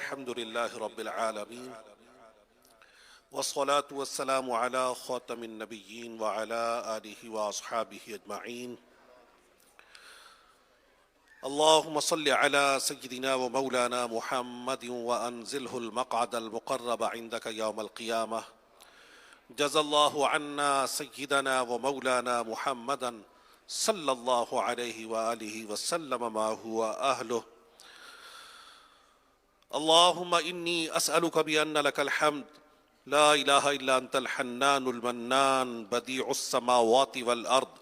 الحمد لله رب العالمين والصلاة والسلام على خاتم النبيين وعلى آله وأصحابه أجمعين. اللهم صل على سيدنا ومولانا محمد وأنزله المقعد المقرب عندك يوم القيامة. جزى الله عنا سيدنا ومولانا محمدا صلى الله عليه وآله وسلم ما هو أهله. اللهم إني أسألك بأن لك الحمد لا إله إلا أنت الحنان المنان بديع السماوات والأرض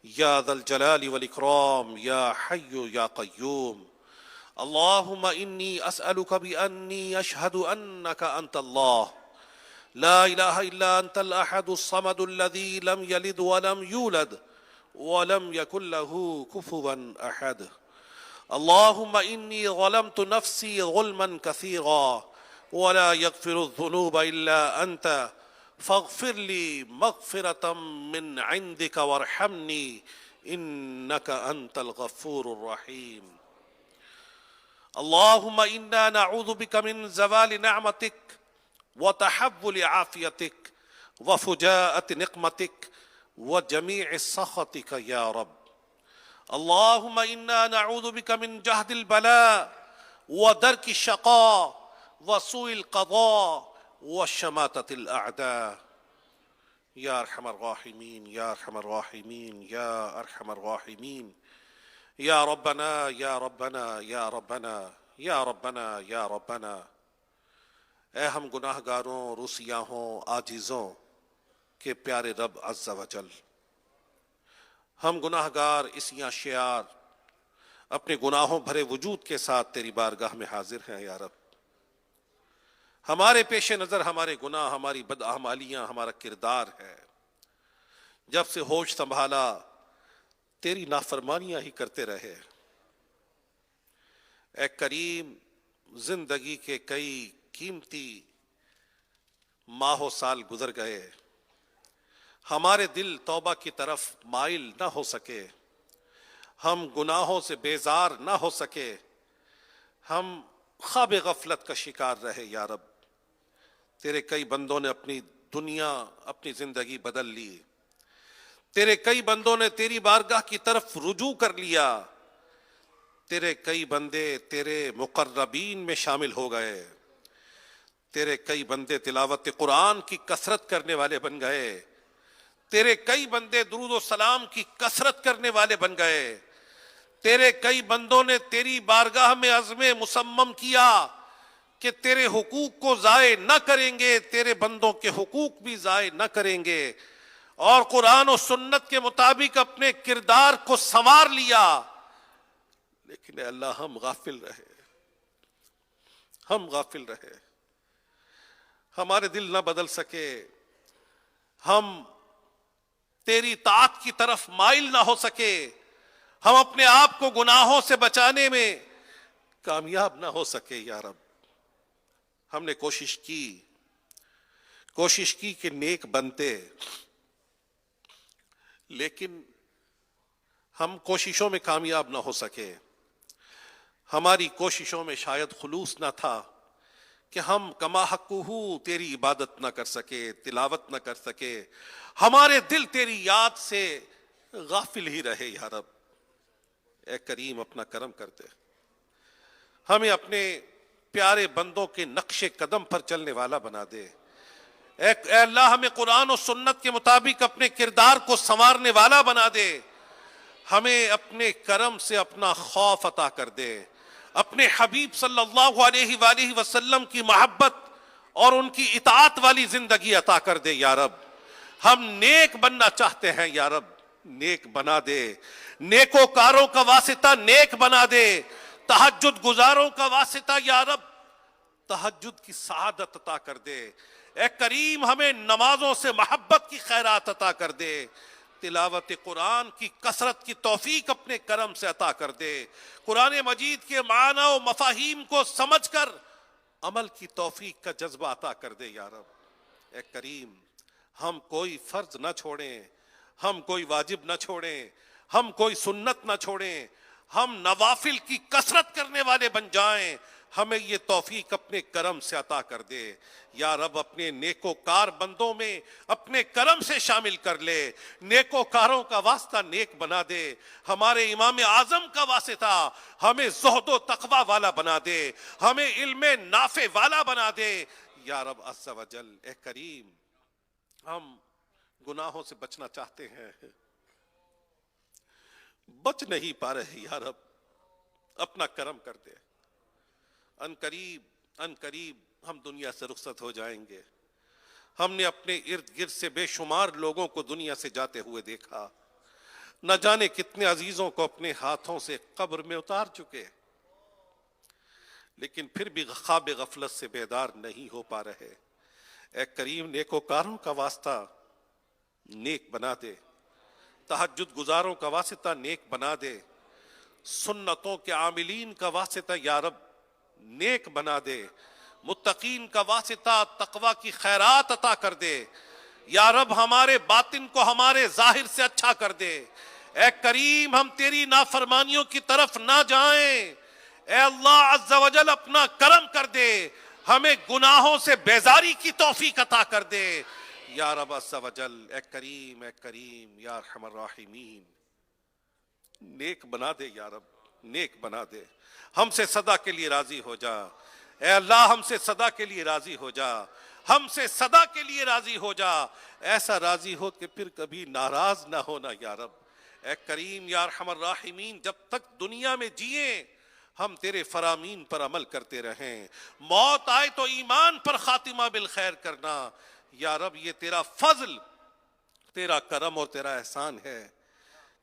يا ذا الجلال والإكرام يا حي يا قيوم. اللهم إني أسألك بأني أشهد أنك أنت الله لا إله إلا أنت الأحد الصمد الذي لم يلد ولم يولد ولم يكن له كفوا أحد. اللهم إني ظلمت نفسي ظلما كثيرا ولا يغفر الذنوب إلا أنت فاغفر لي مغفرة من عندك وارحمني إنك أنت الغفور الرحيم. اللهم إنا نعوذ بك من زوال نعمتك وتحول عافيتك وفجاءة نقمتك وجميع سخطك يا رب. اللهم إنا نعوذ بك من جهد البلاء ودرك الشقاء وسوء القضاء وشماتة الأعداء. يا أرحم الراحمين يا أرحم الراحمين يا أرحم الراحمين. يا ربنا يا ربنا يا ربنا يا ربنا يا ربنا. اے ہم گناہ گاروں، روسیاہوں، عاجزوں کے پیارے رب عز و جل، ہم گناہ گار اسیاں شیار اپنے گناہوں بھرے وجود کے ساتھ تیری بارگاہ میں حاضر ہیں یا رب. ہمارے پیش نظر ہمارے گناہ، ہماری بدعمالیاں، ہمارا کردار ہے. جب سے ہوش سنبھالا تیری نافرمانیاں ہی کرتے رہے. اے کریم، زندگی کے کئی قیمتی ماہ و سال گزر گئے، ہمارے دل توبہ کی طرف مائل نہ ہو سکے، ہم گناہوں سے بیزار نہ ہو سکے، ہم خواب غفلت کا شکار رہے یا رب. تیرے کئی بندوں نے اپنی دنیا، اپنی زندگی بدل لی. تیرے کئی بندوں نے تیری بارگاہ کی طرف رجوع کر لیا. تیرے کئی بندے تیرے مقربین میں شامل ہو گئے. تیرے کئی بندے تلاوت قرآن کی کثرت کرنے والے بن گئے. تیرے کئی بندے درود و سلام کی کثرت کرنے والے بن گئے. تیرے کئی بندوں نے تیری بارگاہ میں عزم مصمم کیا کہ تیرے حقوق کو ضائع نہ کریں گے، تیرے بندوں کے حقوق بھی ضائع نہ کریں گے، اور قرآن و سنت کے مطابق اپنے کردار کو سنوار لیا. لیکن اے اللہ، ہم غافل رہے، ہم غافل رہے، ہمارے دل نہ بدل سکے، ہم تیری طاعت کی طرف مائل نہ ہو سکے، ہم اپنے آپ کو گناہوں سے بچانے میں کامیاب نہ ہو سکے یا رب. ہم نے کوشش کی کہ نیک بنتے، لیکن ہم کوششوں میں کامیاب نہ ہو سکے. ہماری کوششوں میں شاید خلوص نہ تھا کہ ہم کما حقہ تیری عبادت نہ کر سکے، تلاوت نہ کر سکے. ہمارے دل تیری یاد سے غافل ہی رہے یا رب. اے کریم، اپنا کرم کر دے، ہمیں اپنے پیارے بندوں کے نقش قدم پر چلنے والا بنا دے. اے اللہ، ہمیں قرآن و سنت کے مطابق اپنے کردار کو سنوارنے والا بنا دے. ہمیں اپنے کرم سے اپنا خوف عطا کر دے. اپنے حبیب صلی اللہ علیہ وآلہ وسلم کی محبت اور ان کی اطاعت والی زندگی عطا کر دے یا رب. ہم نیک بننا چاہتے ہیں یا رب، نیک بنا دے. نیکوکاروں کا واسطہ نیک بنا دے. تہجد گزاروں کا واسطہ یا رب تہجد کی سعادت عطا کر دے. اے کریم، ہمیں نمازوں سے محبت کی خیرات عطا کر دے. تلاوت قرآن کی کثرت کی توفیق اپنے کرم سے عطا کر دے. قرآن مجید کے معنی و مفاہیم کو سمجھ کر عمل کی توفیق کا جذبہ عطا کر دے یا رب. اے کریم، ہم کوئی فرض نہ چھوڑیں، ہم کوئی واجب نہ چھوڑیں، ہم کوئی سنت نہ چھوڑیں، ہم نوافل کی کثرت کرنے والے بن جائیں، ہمیں یہ توفیق اپنے کرم سے عطا کر دے یا رب، اپنے نیکوکار بندوں میں اپنے کرم سے شامل کر لے، نیکوکاروں کا واسطہ نیک بنا دے، ہمارے امام اعظم کا واسطہ ہمیں زہد و تقوی والا بنا دے، ہمیں علم نافع والا بنا دے یا رب عز و جل۔ اے کریم، ہم گناہوں سے بچنا چاہتے ہیں، بچ نہیں پا رہے یا رب، اپنا کرم کر دے۔ ان قریب ہم دنیا سے رخصت ہو جائیں گے۔ ہم نے اپنے ارد گرد سے بے شمار لوگوں کو دنیا سے جاتے ہوئے دیکھا، نہ جانے کتنے عزیزوں کو اپنے ہاتھوں سے قبر میں اتار چکے، لیکن پھر بھی خواب غفلت سے بیدار نہیں ہو پا رہے۔ اے کریم، نیکوکاروں کا واسطہ نیک بنا دے، تہجد گزاروں کا واسطہ نیک بنا دے، سنتوں کے عاملین کا واسطہ یا رب نیک بنا دے، متقین کا واسطہ تقوی کی خیرات عطا کر دے یا رب، ہمارے باطن کو ہمارے ظاہر سے اچھا کر دے۔ اے کریم، ہم تیری نافرمانیوں کی طرف نہ جائیں۔ اے اللہ عز و جل، اپنا کرم کر دے، ہمیں گناہوں سے بیزاری کی توفیق عطا کر دے یا رب عز و جل۔ اے کریم یا ارحم الراحمین، نیک بنا دے یا رب، نیک بنا دے، ہم سے صدا کے لیے راضی ہو جا۔ اے اللہ، ہم سے صدا کے لیے راضی ہو جا، ہم سے صدا کے لیے راضی ہو جا، ایسا راضی ہو کہ پھر کبھی ناراض نہ ہونا یا رب۔ اے کریم یا ارحم الراحمین، جب تک دنیا میں جئیں ہم تیرے فرامین پر عمل کرتے رہیں، موت آئے تو ایمان پر خاتمہ بالخیر کرنا یا رب۔ یہ تیرا فضل، تیرا کرم اور تیرا احسان ہے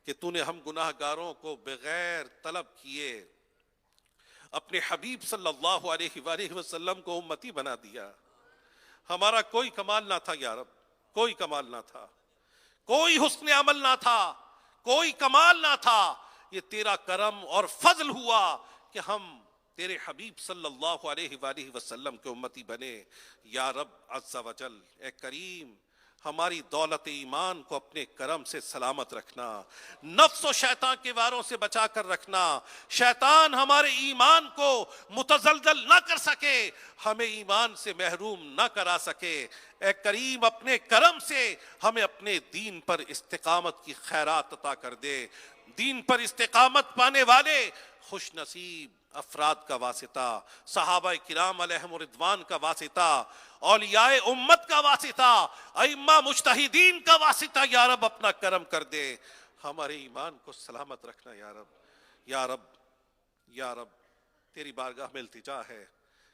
کہ تو نے ہم گناہ گاروں کو بغیر طلب کیے اپنے حبیب صلی اللہ علیہ وآلہ وسلم کو امتی بنا دیا۔ ہمارا کوئی کمال نہ تھا یا رب، کوئی کمال نہ تھا، کوئی حسن عمل نہ تھا، کوئی کمال نہ تھا، یہ تیرا کرم اور فضل ہوا کہ ہم تیرے حبیب صلی اللہ علیہ وآلہ وسلم کے امتی بنے یا رب عز و جل۔ اے کریم، ہماری دولت ایمان کو اپنے کرم سے سلامت رکھنا، نفس و شیطان کے واروں سے بچا کر رکھنا، شیطان ہمارے ایمان کو متزلزل نہ کر سکے، ہمیں ایمان سے محروم نہ کرا سکے۔ اے کریم، اپنے کرم سے ہمیں اپنے دین پر استقامت کی خیرات عطا کر دے۔ دین پر استقامت پانے والے خوش نصیب افراد کا واسطہ، صحابہ کرام علیہم رضوان کا واسطہ، اولیاء امت کا واسطہ، ائمہ مجتہدین کا واسطہ یا رب اپنا کرم کر دے، ہمارے ایمان کو سلامت رکھنا یا رب یا رب یا رب۔ تیری بارگاہ میں التجا ہے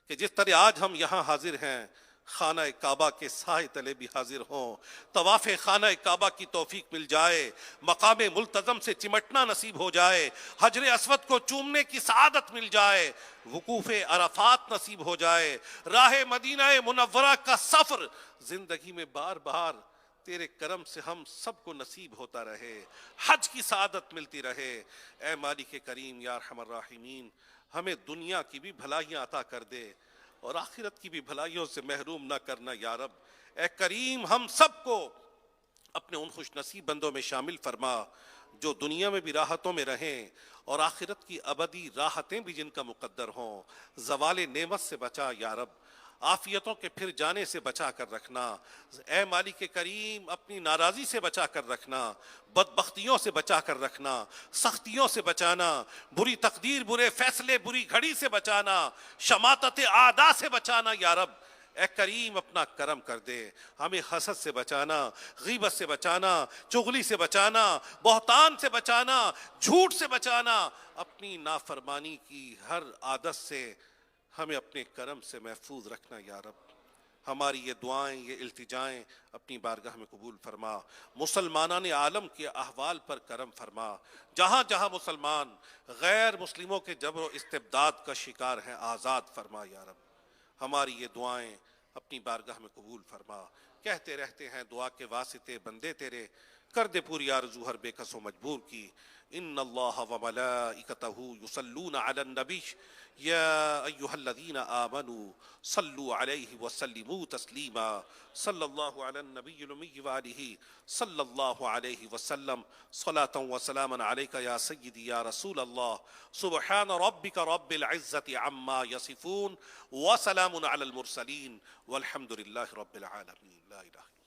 کہ جس طرح آج ہم یہاں حاضر ہیں، خانہ کعبہ کے سائے تلے بھی حاضر ہوں، طواف خانہ کعبہ کی توفیق مل جائے، مقام ملتزم سے چمٹنا نصیب ہو جائے، حجر اسود کو چومنے کی سعادت مل جائے، وقوف عرفات نصیب ہو جائے، راہ مدینہ منورہ کا سفر زندگی میں بار بار تیرے کرم سے ہم سب کو نصیب ہوتا رہے، حج کی سعادت ملتی رہے۔ اے مالک کریم یا ارحم الراحمین، ہمیں دنیا کی بھی بھلائیاں عطا کر دے اور آخرت کی بھی بھلائیوں سے محروم نہ کرنا یا رب۔ اے کریم، ہم سب کو اپنے ان خوش نصیب بندوں میں شامل فرما جو دنیا میں بھی راحتوں میں رہیں اور آخرت کی ابدی راحتیں بھی جن کا مقدر ہوں۔ زوال نعمت سے بچا یا رب، عافیتوں کے پھر جانے سے بچا کر رکھنا۔ اے مالک کریم، اپنی ناراضی سے بچا کر رکھنا، بدبختیوں سے بچا کر رکھنا، سختیوں سے بچانا، بری تقدیر، برے فیصلے، بری گھڑی سے بچانا، شماتت اعداء سے بچانا یا رب۔ اے کریم، اپنا کرم کر دے، ہمیں حسد سے بچانا، غیبت سے بچانا، چغلی سے بچانا، بہتان سے بچانا، جھوٹ سے بچانا، اپنی نافرمانی کی ہر عادت سے ہمیں اپنے کرم سے محفوظ رکھنا یا رب۔ ہماری یہ دعائیں، یہ التجائیں اپنی بارگاہ میں قبول فرما۔ مسلمانان عالم کے احوال پر کرم فرما، جہاں جہاں مسلمان غیر مسلموں کے جبر و استبداد کا شکار ہیں آزاد فرما یا رب۔ ہماری یہ دعائیں اپنی بارگاہ میں قبول فرما۔ کہتے رہتے ہیں دعا کے واسطے بندے تیرے، کر دے پوری آرزو ہر بے کس و مجبور کی. ان اللہ وملائکتہ یصلون علی النبی یا ایہا الذین آمنوا صلوا علیہ وسلموا تسلیما. صلی اللہ علی النبی الامی وآلہ صلی اللہ علیہ وسلم. صلاۃ وسلاما علیک یا سیدی یا رسول اللہ. سبحان ربک رب العزۃ عما یصفون وسلام علی المرسلین والحمد للہ رب العالمین. لا الہ الا